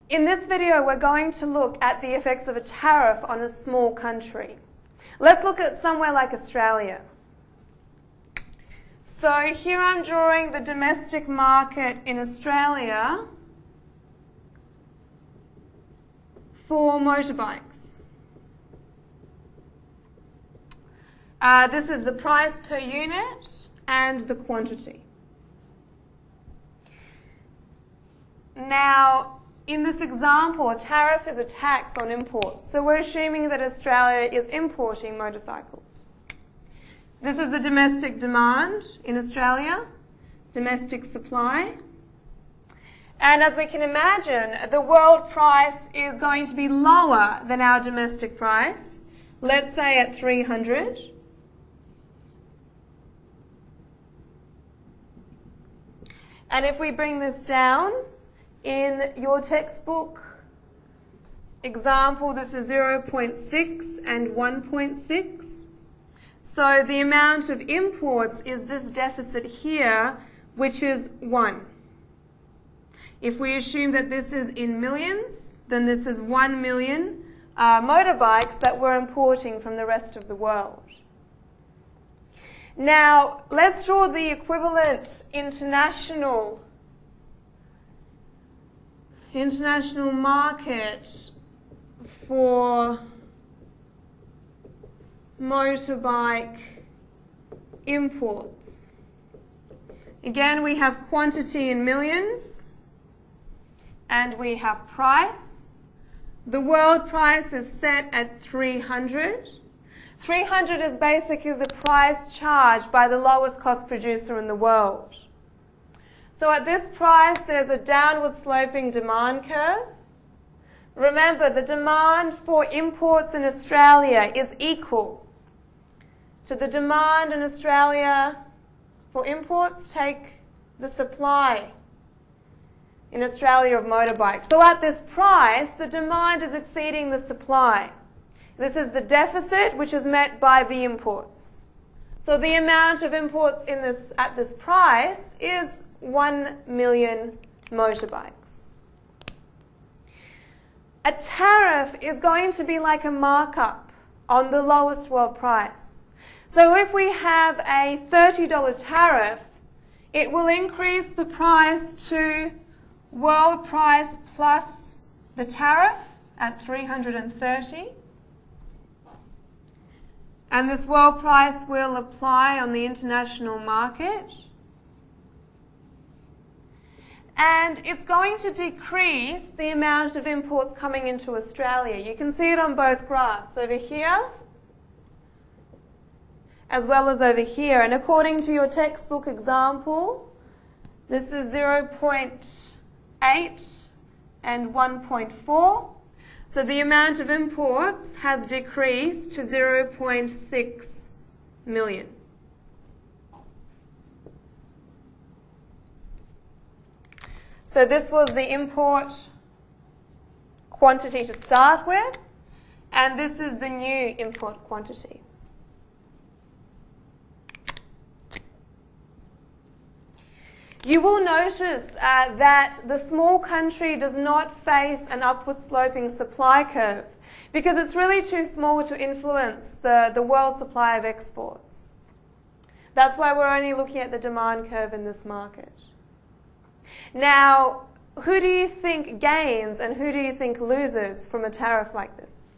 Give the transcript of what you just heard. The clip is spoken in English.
In this video, we're going to look at the effects of a tariff on a small country. Let's look at somewhere like Australia. So here I'm drawing the domestic market in Australia for motorbikes. This is the price per unit and the quantity. Now, in this example, a tariff is a tax on imports. So we're assuming that Australia is importing motorcycles. This is the domestic demand in Australia, domestic supply. And as we can imagine, the world price is going to be lower than our domestic price, let's say at 300. And if we bring this down, in your textbook example, this is 0.6 and 1.6. So the amount of imports is this deficit here, which is 1. If we assume that this is in millions, then this is 1 million motorbikes that we're importing from the rest of the world. Now, let's draw the equivalent international market for motorbike imports. Again, we have quantity in millions and we have price. The world price is set at 300. 300 is basically the price charged by the lowest cost producer in the world. So at this price, there's a downward sloping demand curve. Remember, the demand for imports in Australia is equal to the demand in Australia for imports. Take the supply in Australia of motorbikes. So at this price, the demand is exceeding the supply. This is the deficit, which is met by the imports. So the amount of imports at this price is 1 million motorbikes. A tariff is going to be like a markup on the lowest world price. So if we have a $30 tariff, it will increase the price to world price plus the tariff at 330. And this world price will apply on the international market. And it's going to decrease the amount of imports coming into Australia. You can see it on both graphs, over here as well as over here. And according to your textbook example, this is 0.8 and 1.4. So the amount of imports has decreased to 0.6 million. So this was the import quantity to start with, and this is the new import quantity. You will notice that the small country does not face an upward sloping supply curve because it's really too small to influence the world supply of exports. That's why we're only looking at the demand curve in this market. Now, who do you think gains and who do you think loses from a tariff like this?